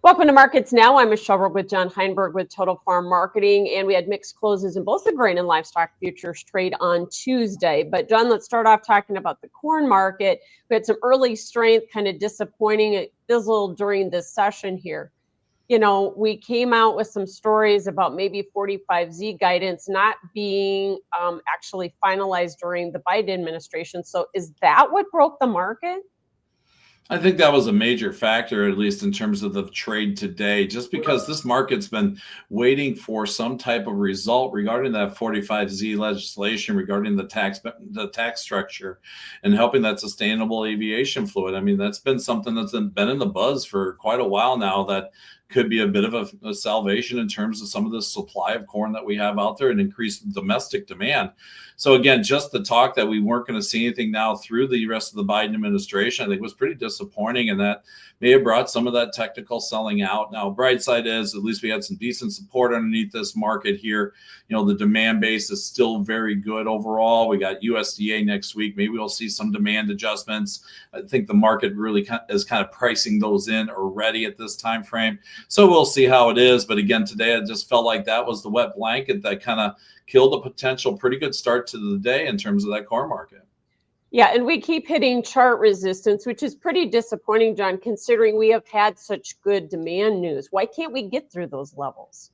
Welcome to Markets Now. I'm Michelle Rook with John Heinberg with Total Farm Marketing, and we had mixed closes in both the grain and livestock futures trade on Tuesday. But John, let's start off talking about the corn market. We had some early strength, kind of disappointing. It fizzled during this session here. You know, we came out with some stories about maybe 45Z guidance not being actually finalized during the Biden administration. So is that what broke the market? I think that was a major factor, at least in terms of the trade today, just because this market's been waiting for some type of result regarding that 45Z legislation, regarding the tax structure, and helping that sustainable aviation fluid. I mean, that's been something that's been in the buzz for quite a while now. That could be a bit of a salvation in terms of some of the supply of corn that we have out there and increased domestic demand. So again, just the talk that we weren't going to see anything now through the rest of the Biden administration, I think was pretty disappointing, and that may have brought some of that technical selling out. Now, bright side is at least we had some decent support underneath this market here. You know, the demand base is still very good overall. We got USDA next week. Maybe we'll see some demand adjustments. I think the market really is kind of pricing those in already at this time frame. So we'll see how it is. But again, today I just felt like that was the wet blanket that kind of killed a potential pretty good start to the day in terms of that corn market. Yeah, and we keep hitting chart resistance, which is pretty disappointing, John, considering we have had such good demand news. Why can't we get through those levels?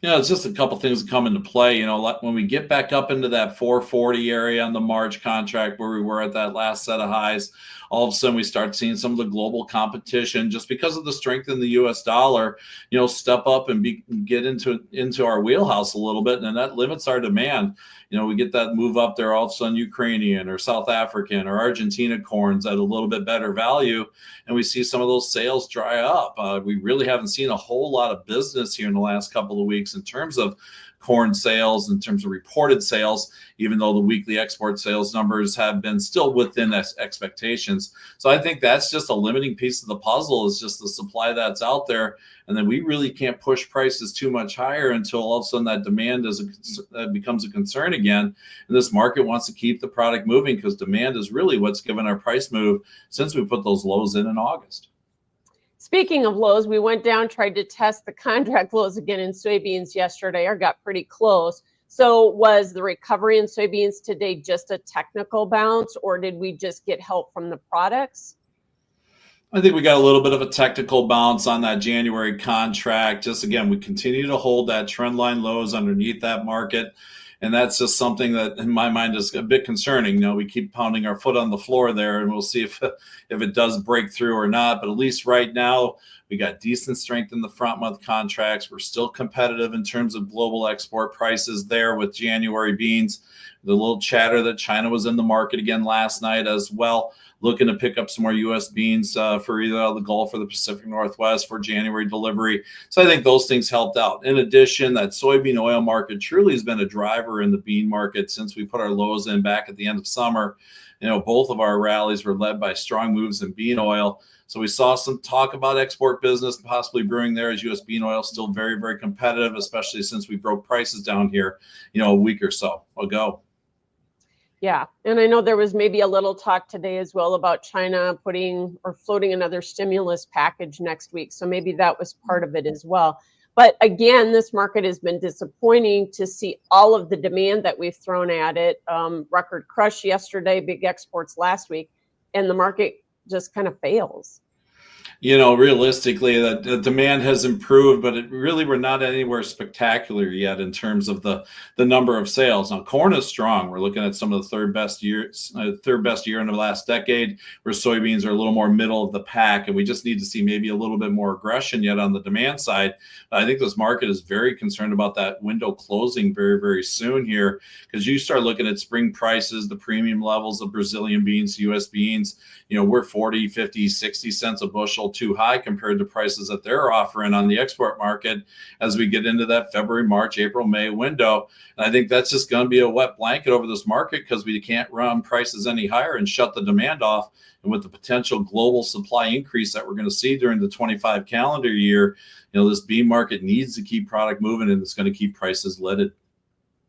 Yeah, it's just a couple things that come into play. You know, like when we get back up into that 440 area on the March contract where we were at that last set of highs, all of a sudden we start seeing some of the global competition just because of the strength in the U.S. dollar, you know, step up and get into our wheelhouse a little bit, and that limits our demand. You know, we get that move up there, all of a sudden Ukrainian or South African or Argentina corns at a little bit better value, and we see some of those sales dry up. We really haven't seen a whole lot of business here in the last couple of weeks in terms of corn sales, in terms of reported sales, even though the weekly export sales numbers have been still within expectations. So I think that's just a limiting piece of the puzzle, is just the supply that's out there. And then we really can't push prices too much higher until all of a sudden that demand becomes a concern again. And this market wants to keep the product moving because demand is really what's given our price move since we put those lows in August. Speaking of lows, we went down, tried to test the contract lows again in soybeans yesterday, or got pretty close. So was the recovery in soybeans today just a technical bounce, or did we just get help from the products? I think we got a little bit of a technical bounce on that January contract. Just again, we continue to hold that trend line lows underneath that market. And that's just something that in my mind is a bit concerning. You know, we keep pounding our foot on the floor there, and we'll see if it does break through or not. But at least right now, we got decent strength in the front month contracts. We're still competitive in terms of global export prices there with January beans. The little chatter that China was in the market again last night as well, looking to pick up some more U.S. beans for either out of the Gulf or the Pacific Northwest for January delivery. So I think those things helped out. In addition, that soybean oil market truly has been a driver in the bean market since we put our lows in back at the end of summer. You know, both of our rallies were led by strong moves in bean oil. So we saw some talk about export business possibly brewing there, as U.S. bean oil still very, very competitive, especially since we broke prices down here, you know, a week or so ago. Yeah, and I know there was maybe a little talk today as well about China putting or floating another stimulus package next week. So maybe that was part of it as well. But again, this market has been disappointing to see all of the demand that we've thrown at it. Record crush yesterday, big exports last week, and the market just kind of fails. You know, realistically, the demand has improved, but we're not anywhere spectacular yet in terms of the number of sales. Now, corn is strong. We're looking at some of the third best year in the last decade, where soybeans are a little more middle of the pack, and we just need to see maybe a little bit more aggression yet on the demand side. I think this market is very concerned about that window closing very, very soon here, because you start looking at spring prices, the premium levels of Brazilian beans, U.S. beans. You know, we're 40, 50, 60 cents a bushel too high compared to prices that they're offering on the export market as we get into that February, March, April, May window. And I think that's just going to be a wet blanket over this market because we can't run prices any higher and shut the demand off. And with the potential global supply increase that we're going to see during the 25 calendar year, you know, this bean market needs to keep product moving, and it's going to keep prices lidded.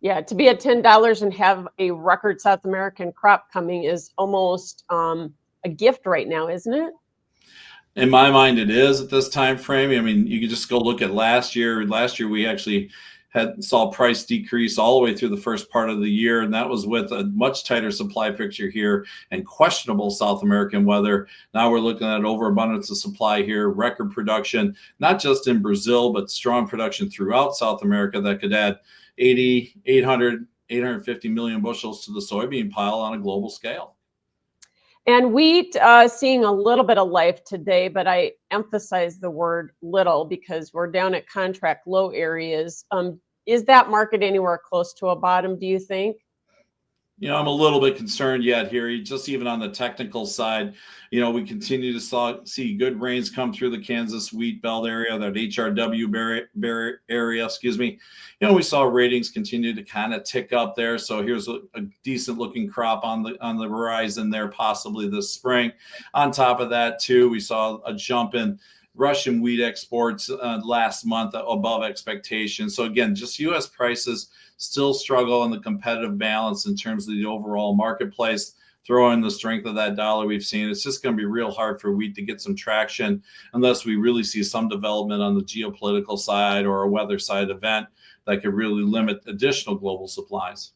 Yeah, to be at $10 and have a record South American crop coming is almost a gift right now, isn't it? In my mind, it is at this time frame. I mean, you could just go look at last year. Last year, we actually saw price decrease all the way through the first part of the year, and that was with a much tighter supply picture here and questionable South American weather. Now we're looking at overabundance of supply here, record production, not just in Brazil, but strong production throughout South America that could add 80, 800, 850 million bushels to the soybean pile on a global scale. And wheat seeing a little bit of life today, but I emphasize the word little because we're down at contract low areas. Is that market anywhere close to a bottom, do you think? I'm a little bit concerned yet here, just even on the technical side. We continue to see good rains come through the Kansas wheat belt area, that HRW area, excuse me. We saw ratings continue to kind of tick up there. So here's a decent looking crop on the horizon there, possibly this spring. On top of that, too, we saw a jump in Russian wheat exports last month above expectations. So again, just U.S. prices still struggle in the competitive balance in terms of the overall marketplace. Throw in the strength of that dollar we've seen. It's just going to be real hard for wheat to get some traction unless we really see some development on the geopolitical side or a weather side event that could really limit additional global supplies.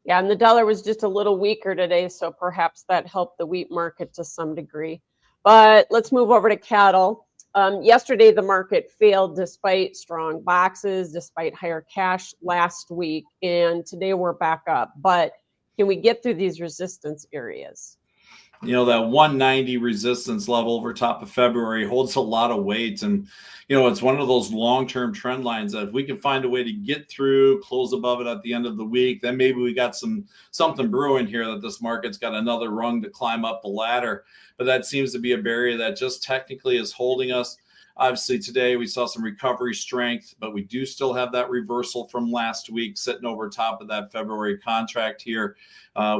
Yeah, and the dollar was just a little weaker today, so perhaps that helped the wheat market to some degree. But let's move over to cattle. Yesterday, the market failed despite strong boxes, despite higher cash last week, and today we're back up. But can we get through these resistance areas? That 190 resistance level over top of February holds a lot of weight. And, it's one of those long-term trend lines that if we can find a way to get through, close above it at the end of the week, then maybe we got something brewing here that this market's got another rung to climb up the ladder. But that seems to be a barrier that just technically is holding us. Obviously, today we saw some recovery strength, but we do still have that reversal from last week sitting over top of that February contract here,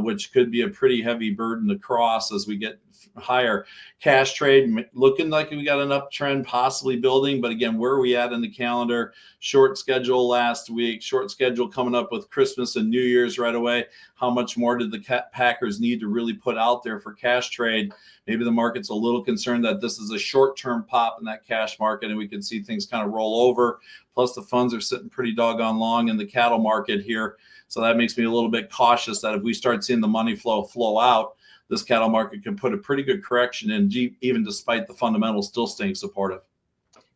which could be a pretty heavy burden to cross as we get higher. Cash trade looking like we got an uptrend possibly building, but again, where are we at in the calendar? Short schedule last week, short schedule coming up with Christmas and New Year's right away. How much more did the Packers need to really put out there for cash trade? Maybe the market's a little concerned that this is a short-term pop in that cash market and we can see things kind of roll over. Plus the funds are sitting pretty doggone long in the cattle market here. So that makes me a little bit cautious that if we start seeing the money flow out, this cattle market can put a pretty good correction in, even despite the fundamentals still staying supportive.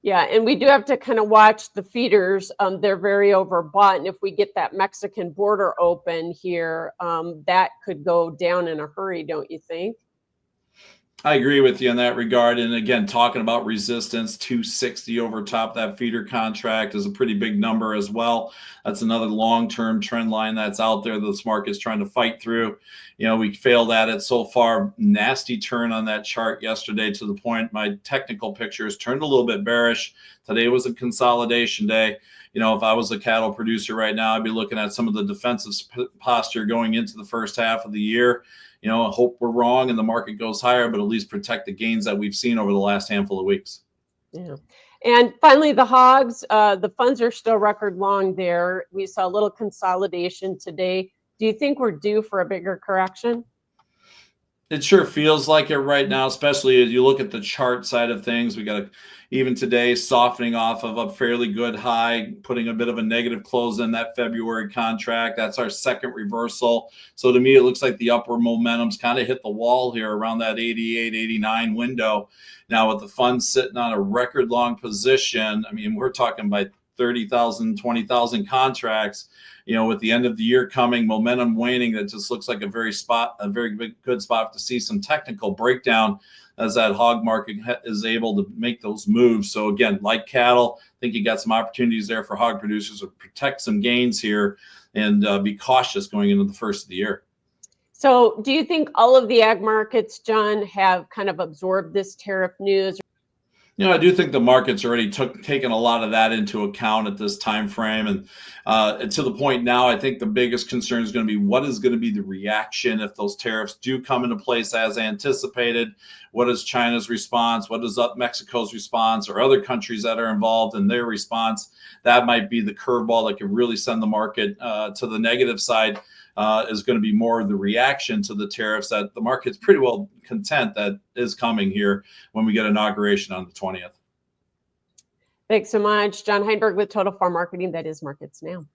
Yeah, and we do have to kind of watch the feeders. They're very overbought. And if we get that Mexican border open here, that could go down in a hurry, don't you think? I agree with you in that regard. And again, talking about resistance, 260 over top that feeder contract is a pretty big number as well. That's another long-term trend line that's out there that this market's trying to fight through. We failed at it so far. Nasty turn on that chart yesterday to the point my technical pictures turned a little bit bearish. Today was a consolidation day. If I was a cattle producer right now, I'd be looking at some of the defensive posture going into the first half of the year. I hope we're wrong and the market goes higher, but at least protect the gains that we've seen over the last handful of weeks. Yeah. And finally, the hogs, the funds are still record long there. We saw a little consolidation today. Do you think we're due for a bigger correction? It sure feels like it right now, especially as you look at the chart side of things. We got even today softening off of a fairly good high, putting a bit of a negative close in that February contract. That's our second reversal. So to me, it looks like the upward momentum's kind of hit the wall here around that 88, 89 window. Now with the funds sitting on a record long position, I mean, we're talking by 30,000, 20,000 contracts. With the end of the year coming, momentum waning, that just looks like a very good spot to see some technical breakdown as that hog market is able to make those moves. So again, like cattle, I think you got some opportunities there for hog producers to protect some gains here and be cautious going into the first of the year. So do you think all of the ag markets, John, have kind of absorbed this tariff news? I do think the market's already taken a lot of that into account at this time frame. And to the point now, I think the biggest concern is going to be what is going to be the reaction if those tariffs do come into place as anticipated. What is China's response? What is Mexico's response or other countries that are involved in their response? That might be the curveball that could really send the market to the negative side. is going to be more the reaction to the tariffs that the market's pretty well content that is coming here when we get inauguration on the 20th. Thanks so much. John Heinberg with Total Farm Marketing. That is Markets Now.